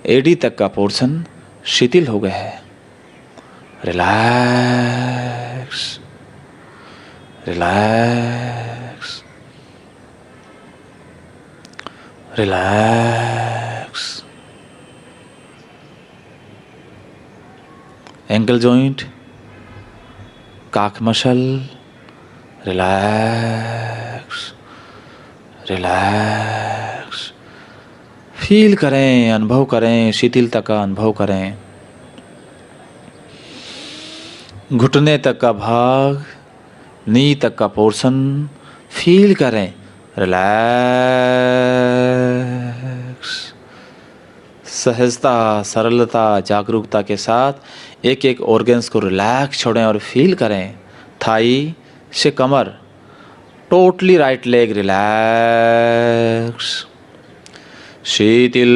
एडी तक का पोर्शन शिथिल हो गया है। Relax, relax, relax. Ankle joint, काक मसल, रिलैक्स, रिलैक्स। फील करें, अनुभव करें, शिथिलता का अनुभव करें। घुटने तक का भाग, नी तक का पोर्शन फील करें, रिलैक्स। सहजता, सरलता, जागरूकता के साथ एक एक ऑर्गन्स को रिलैक्स छोड़ें और फील करें। थाई से कमर, टोटली राइट लेग रिलैक्स, शिथिल,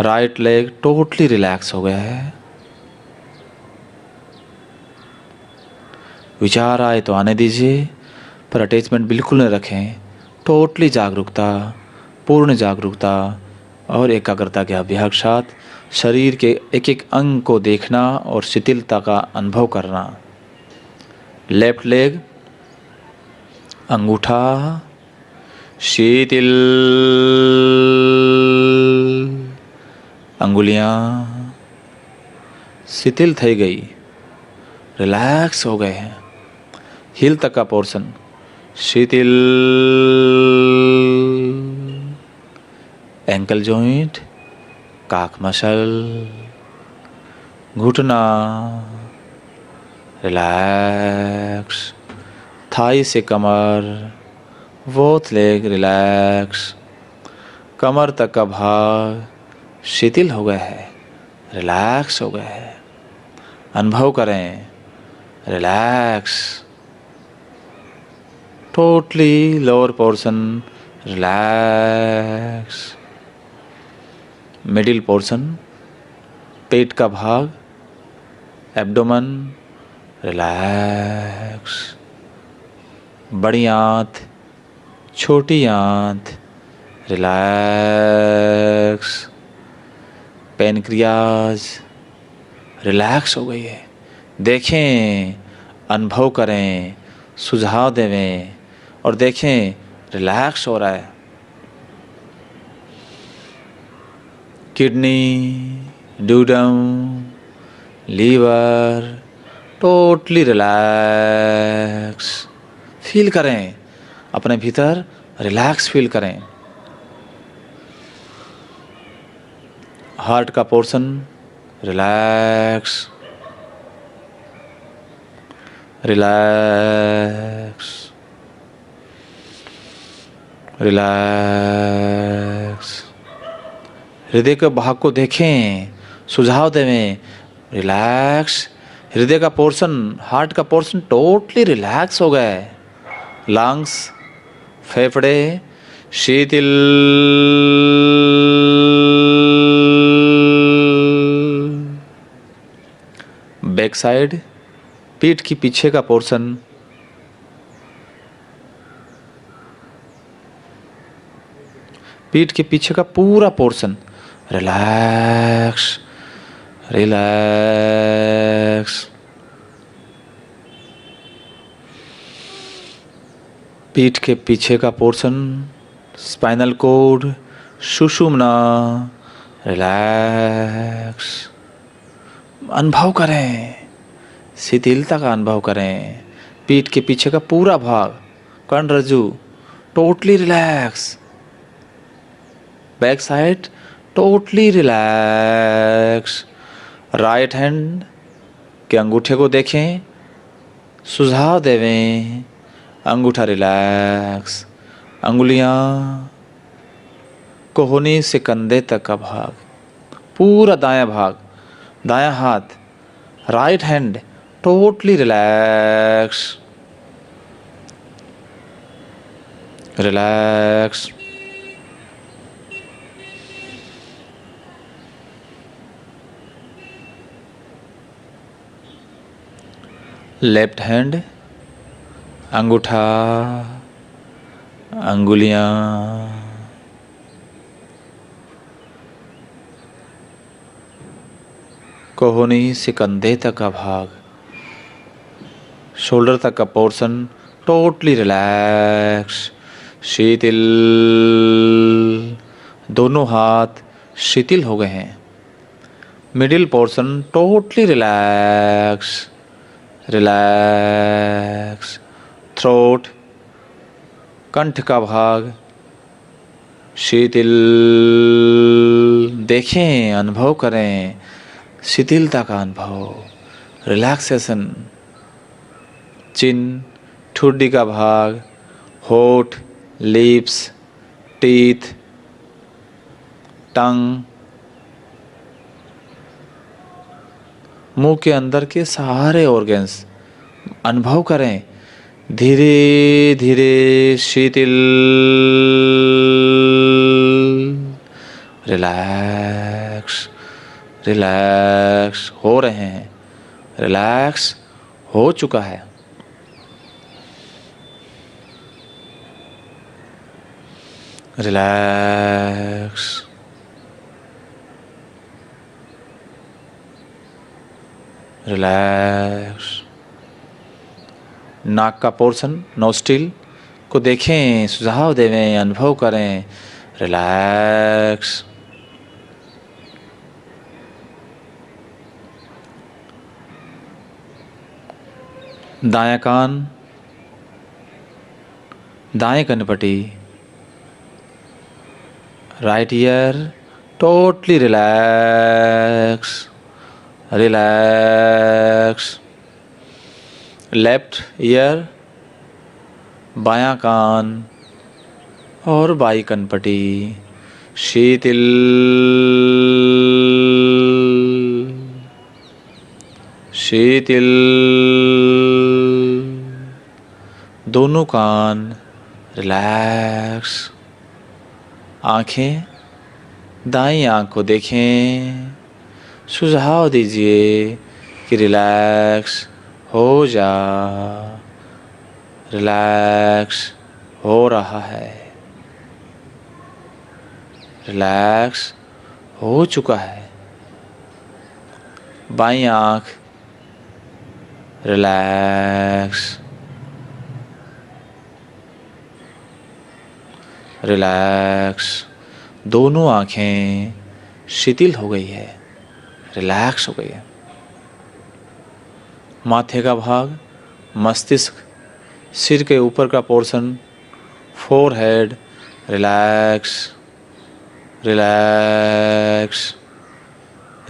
राइट लेग टोटली रिलैक्स हो गया है। विचार आए तो आने दीजिए, पर अटैचमेंट बिल्कुल न रखें। टोटली जागरूकता, पूर्ण जागरूकता और एकाग्रता के अभ्यास के साथ शरीर के एक एक अंग को देखना और शिथिलता का अनुभव करना। लेफ्ट लेग, अंगूठा शिथिल, अंगुलियां शिथिल થઈ गई, रिलैक्स हो गए हैं। हील तक का पोर्शन शिथिल, एंकल जॉइंट, काक मसल, घुटना रिलैक्स, थाई से कमर, बोथ लेग रिलैक्स, कमर तक का भाग शिथिल हो गया है, रिलैक्स हो गया है। अनुभव करें, relax, totally lower portion relax, middle portion, पेट का भाग, एब्डोमेन रिलैक्स, बड़ी आंत, छोटी आंत रिलैक्स, पैनक्रियाज रिलैक्स हो गई है। देखें, अनुभव करें, सुझाव देवें और देखें रिलैक्स हो रहा है। Kidney, duodenum, liver totally relax feel करें, अपने भीतर रिलैक्स फील करें। हार्ट का पोर्शन रिलैक्स रिलैक्स रिलैक्स। हृदय के भाग को देखें, सुझाव देवें, रिलैक्स। हृदय का पोर्शन, हार्ट का पोर्शन टोटली रिलैक्स हो गए। लंग्स, फेफड़े शीतल, बैक साइड, पीठ की पीछे का पोर्शन पीठ के पीछे का पूरा पोर्शन रिलैक्स रिलैक्स। पीठ के पीछे का पोर्शन, स्पाइनल कोड, सुषुम्ना रिलैक्स। अनुभव करें, शिथिलता का अनुभव करें। पीठ के पीछे का पूरा भाग, कण्डरज्जु totally relax. Back side totally relax. Right hand के अंगूठे को देखें, सुझाव देवें, अंगूठा रिलैक्स। अंगुलियां, कोहनी से कंधे तक का भाग, पूरा दायां भाग, दायां हाथ, right hand totally relax relax. Left hand, अंगूठा, अंगुलियां, कोहनी से कंधे तक का भाग, शोल्डर तक का पोर्शन टोटली रिलैक्स, शीतल। दोनों हाथ शिथिल हो गए हैं। Middle portion totally relax relax. Throat, कंठ का भाग शिथिल। देखें, अनुभव करें शिथिलता का अनुभव, रिलैक्सेशन। चिन, ठुड्डी का भाग, होठ, लिप्स, टीथ, टंग, मुंह के अंदर के सारे ऑर्गन्स अनुभव करें, धीरे धीरे शिथिल, रिलैक्स रिलैक्स हो रहे हैं, रिलैक्स हो चुका है। Relax relax. नाक का पोर्शन, नोस्ट्रिल को देखें, सुझाव देवें, अनुभव करें, रिलैक्स। दायां कान, दाएं कनपटी, right ear totally relax relax. Left ear, बायां कान और बाई कनपटी शीतल शीतल। दोनों कान रिलैक्स। आंखें, दाईं आंख को देखें, सुझाव दीजिए कि रिलैक्स हो जा, रिलैक्स हो रहा है, रिलैक्स हो चुका है। बाईं आंख रिलैक्स रिलैक्स। दोनों आंखें शिथिल हो गई है, रिलैक्स हो गई है। माथे का भाग, मस्तिष्क, सिर के ऊपर का portion, forehead, relax relax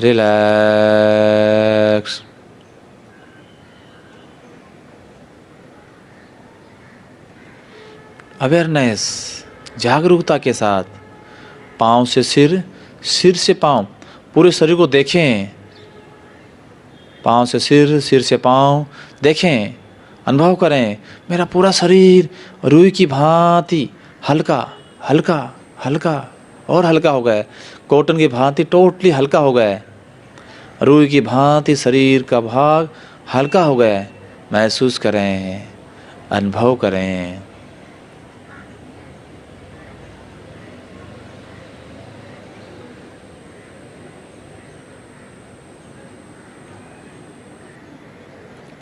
relax. Awareness, जागरूकता के साथ पाँव से सिर, सिर से पाँव, पूरे शरीर को देखें। पाँव से सिर, सिर से पाँव देखें, अनुभव करें। मेरा पूरा शरीर रुई की भांति हल्का हल्का हल्का और हल्का हो गया, कॉटन की भांति टोटली हल्का हो गया, रुई की भांति शरीर का भाग हल्का हो गया। महसूस करें, अनुभव करें।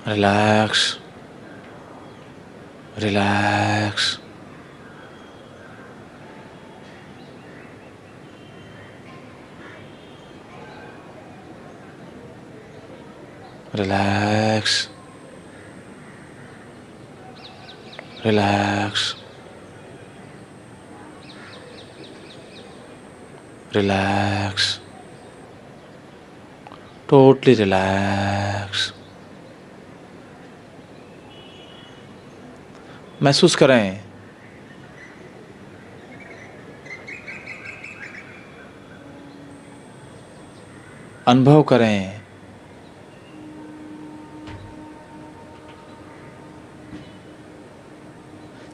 Relax relax relax relax relax, totally relax. महसूस करें, अनुभव करें।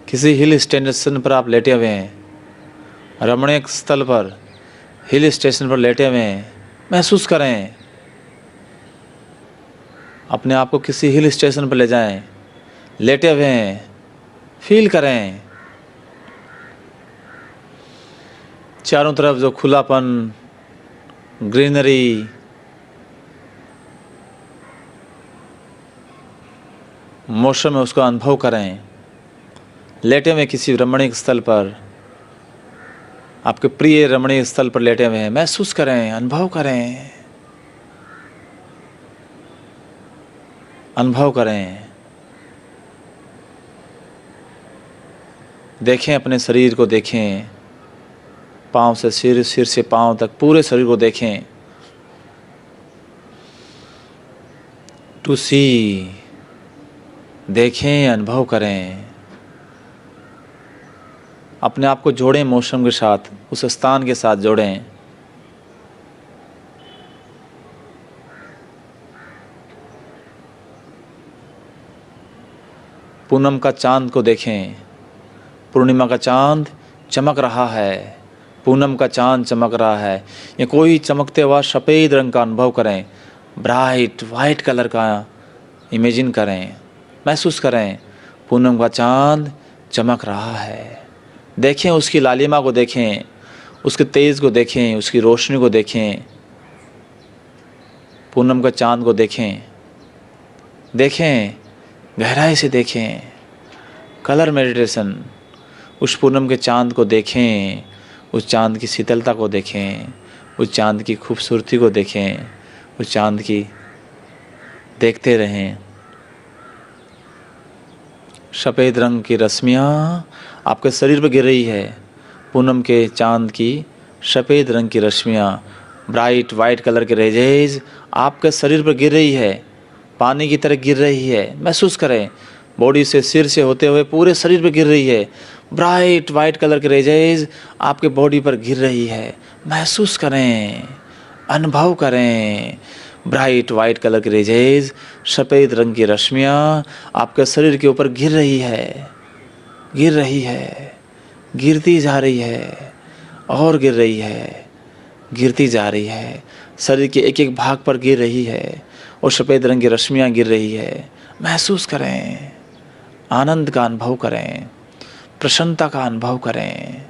किसी हिल स्टेशन पर आप लेटे हुए हैं, रमणीक स्थल पर, हिल स्टेशन पर लेटे हुए हैं, महसूस करें। अपने आप को किसी हिल स्टेशन पर ले जाएं, लेटे हुए हैं, फील करें। चारों तरफ जो खुलापन, ग्रीनरी, मौसम है, उसका अनुभव करें। लेटे हुए किसी रमणीक स्थल पर, आपके प्रिय रमणीक स्थल पर लेटे हुए हैं, महसूस करें, अनुभव करें, अनुभव करें। देखें अपने शरीर को, देखें पाँव से सिर, सिर से पाँव तक पूरे शरीर को देखें। टू सी, देखें, अनुभव करें। अपने आप को जोड़ें मौसम के साथ, उस स्थान के साथ जोड़ें। पूनम का चांद को देखें, पूर्णिमा का चांद चमक रहा है, पूनम का चांद चमक रहा है। या कोई चमकते हुआ सफ़ेद रंग का अनुभव करें, ब्राइट वाइट कलर का इमेजिन करें, महसूस करें। पूनम का चांद चमक रहा है, देखें उसकी लालिमा को, देखें उसके तेज को, देखें उसकी रोशनी को, देखें पूनम का चांद को, देखें देखें गहराई से देखें। कलर मेडिटेशन, उस पूनम के चांद को देखें, उस चांद की शीतलता को देखें, उस चांद की खूबसूरती को देखें, उस चांद की देखते रहें। सफ़ेद रंग की रश्मियाँ आपके शरीर पर गिर रही है। पूनम के चांद की सफ़ेद रंग की रश्मियाँ, ब्राइट वाइट कलर के रेजेज आपके शरीर पर गिर रही है, पानी की तरह गिर रही है। महसूस करें, बॉडी से, सिर से होते हुए पूरे शरीर पर गिर रही है। ब्राइट वाइट कलर के रेजेज आपके बॉडी पर गिर रही है। महसूस करें, अनुभव करें। ब्राइट वाइट कलर के रेजेज, सफ़ेद रंग की रश्मियाँ आपके शरीर के ऊपर गिर रही है, गिर रही है, गिरती जा रही है और गिर रही है, गिरती जा रही है। शरीर के एक एक भाग पर गिर रही है और सफ़ेद रंग की रश्मियाँ गिर रही है। महसूस करें, आनंद का अनुभव करें, प्रसन्नता का अनुभव करें।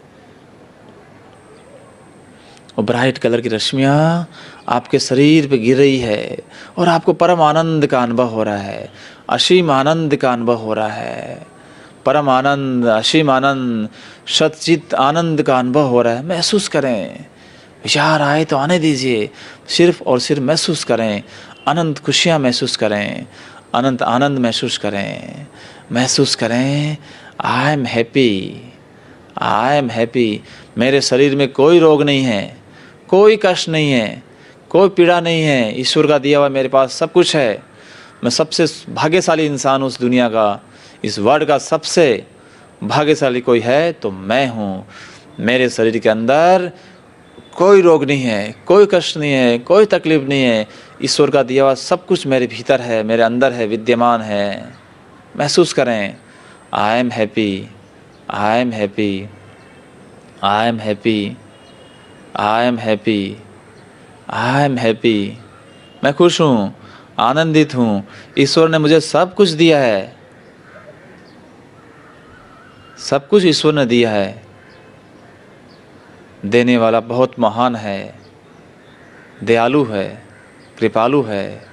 और ब्राइट कलर की रश्मियाँ आपके शरीर पे गिर रही है और आपको परम आनंद का अनुभव हो रहा है, असीम आनंद का अनुभव हो रहा है। परम आनंद, असीम आनंद, सच्चित आनंद का अनुभव हो रहा है। महसूस करें। विचार आए तो आने दीजिए, सिर्फ और सिर्फ महसूस करें। अनंत खुशियाँ महसूस करें, अनंत आनंद महसूस करें। महसूस करें, I am happy, I am happy. मेरे शरीर में कोई रोग नहीं है, कोई कष्ट नहीं है, कोई पीड़ा नहीं है। ईश्वर का दिया हुआ मेरे पास सब कुछ है। मैं सबसे भाग्यशाली इंसान हूँ उस दुनिया का, इस वर्ल्ड का सबसे भाग्यशाली कोई है तो मैं हूँ। मेरे शरीर के अंदर कोई रोग नहीं है, कोई कष्ट नहीं है, कोई तकलीफ नहीं है। ईश्वर का दिया हुआ सब कुछ मेरे भीतर है, मेरे अंदर है, विद्यमान है। महसूस करें, I am happy, I am happy, I am happy, I am happy, I am happy. मैं खुश हूँ, आनंदित हूँ। ईश्वर ने मुझे सब कुछ दिया है, सब कुछ ईश्वर ने दिया है। देने वाला बहुत महान है, दयालु है, कृपालु है।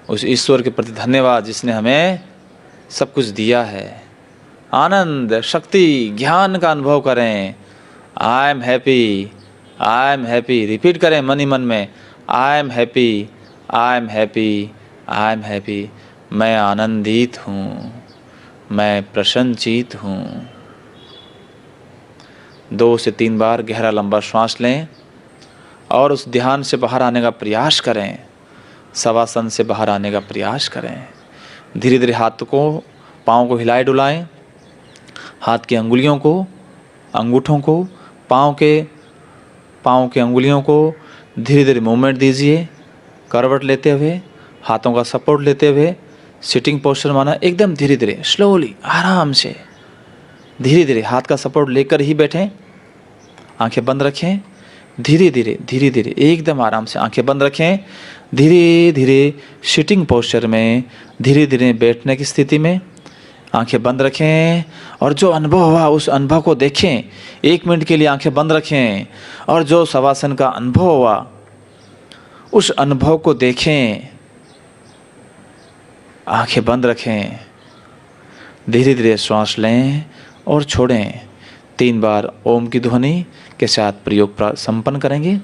उस ईश्वर के प्रति धन्यवाद जिसने हमें सब कुछ दिया है। आनंद, शक्ति, ज्ञान का अनुभव करें। I am happy, I am happy. Repeat करें मन ही मन में, I am happy, I am happy, I am happy. मैं आनंदित हूँ, मैं प्रसन्नचित हूँ। 2 से 3 बार गहरा लंबा श्वास लें और उस ध्यान से बाहर आने का प्रयास करें। शवासन से बाहर आने का प्रयास करें। धीरे धीरे हाथ को, पाँव को हिलाए डुलाएं। हाथ की अंगुलियों को, अंगूठों को, पाँव के अंगुलियों को धीरे धीरे मूवमेंट दीजिए। करवट लेते हुए, हाथों का सपोर्ट लेते हुए सिटिंग पोस्चर माना। एकदम धीरे धीरे, स्लोली, आराम से, धीरे धीरे हाथ का सपोर्ट लेकर ही बैठें। आंखें बंद रखें। धीरे धीरे, धीरे धीरे, एकदम आराम से आंखें बंद रखें। धीरे धीरे सिटिंग पोस्चर में, धीरे धीरे बैठने की स्थिति में आंखें बंद रखें और जो अनुभव हुआ उस अनुभव को देखें। 1 मिनट के लिए आंखें बंद रखें और जो शवासन का अनुभव हुआ उस अनुभव को देखें। आंखें बंद रखें। धीरे धीरे श्वास लें और छोड़ें। 3 बार ओम की ध्वनि के साथ प्रयोग संपन्न करेंगे।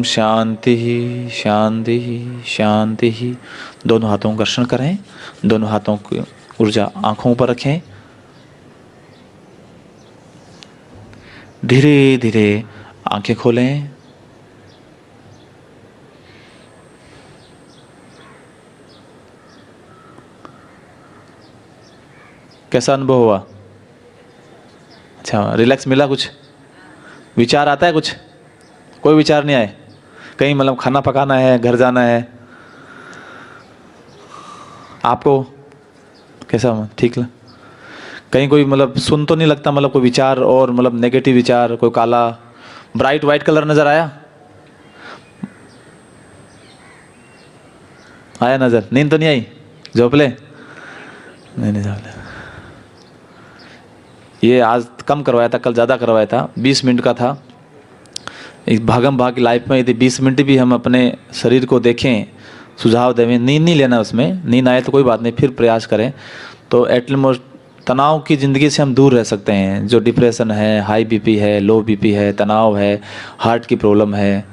शांति ही, शांति ही, शांति ही। दोनों हाथों का घर्षण करें। दोनों हाथों की ऊर्जा आंखों पर रखें। धीरे धीरे आंखें खोलें। कैसा अनुभव हुआ? अच्छा, रिलैक्स मिला? कुछ विचार आता है? कुछ कोई विचार नहीं आए? कहीं मतलब खाना पकाना है, घर जाना है? आपको कैसा ठीक लगा? कहीं कोई मतलब सुन तो नहीं लगता, मतलब कोई विचार और मतलब नेगेटिव विचार, कोई काला ब्राइट वाइट कलर नजर आया? आया नजर? नींद तो नहीं आई? झोपले? नहीं झोपले। ये आज कम करवाया था, कल ज़्यादा करवाया था। 20 मिनट का था। एक भागम भाग की लाइफ में यदि 20 मिनट भी हम अपने शरीर को देखें, सुझाव दें। नींद नहीं लेना उसमें, नींद आए तो कोई बात नहीं, फिर प्रयास करें तो एटलीस्ट तनाव की ज़िंदगी से हम दूर रह सकते हैं। जो डिप्रेशन है, हाई बीपी है, लो बीपी है, तनाव है, हार्ट की प्रॉब्लम है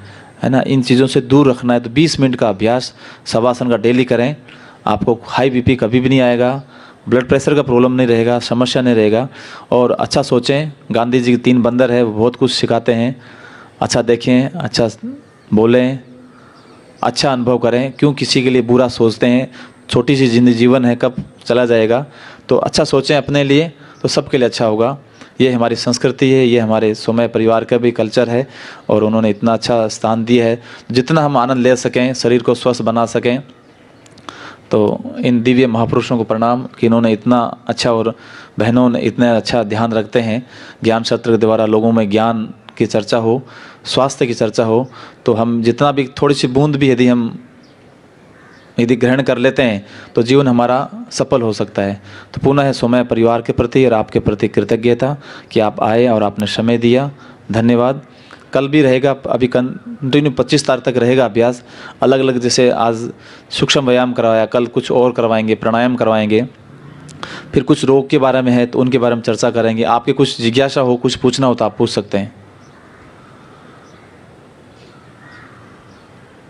ना, इन चीज़ों से दूर रखना है तो 20 मिनट का अभ्यास शवासन का डेली करें। आपको हाई बीपी कभी भी नहीं आएगा, ब्लड प्रेशर का प्रॉब्लम नहीं रहेगा, समस्या नहीं रहेगा। और अच्छा सोचें। गांधी जी के 3 बंदर है, वो बहुत कुछ सिखाते हैं। अच्छा देखें, अच्छा बोलें, अच्छा अनुभव करें। क्यों किसी के लिए बुरा सोचते हैं? छोटी सी जीवन है, कब चला जाएगा। तो अच्छा सोचें अपने लिए तो सबके लिए अच्छा होगा। ये हमारी संस्कृति है, ये हमारे सोमय परिवार का भी कल्चर है और उन्होंने इतना अच्छा स्थान दिया है। जितना हम आनंद ले सकें, शरीर को स्वस्थ बना सकें तो इन दिव्य महापुरुषों को प्रणाम कि इन्होंने इतना अच्छा, और बहनों ने इतना अच्छा ध्यान रखते हैं। ज्ञान सत्र के द्वारा लोगों में ज्ञान की चर्चा हो, स्वास्थ्य की चर्चा हो, तो हम जितना भी थोड़ी सी बूंद भी यदि ग्रहण कर लेते हैं तो जीवन हमारा सफल हो सकता है। तो पुनः समय परिवार के प्रति और आपके प्रति कृतज्ञता कि आप आए और आपने समय दिया। धन्यवाद। कल भी रहेगा, अभी कंटिन्यू 25 तारीख तक रहेगा अभ्यास अलग अलग, जैसे आज सूक्ष्म व्यायाम करवाया, कल कुछ और करवाएंगे, प्राणायाम करवाएंगे, फिर कुछ रोग के बारे में है तो उनके बारे में चर्चा करेंगे। आपके कुछ जिज्ञासा हो, कुछ पूछना हो तो आप पूछ सकते हैं।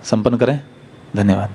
संपन्न करें। धन्यवाद।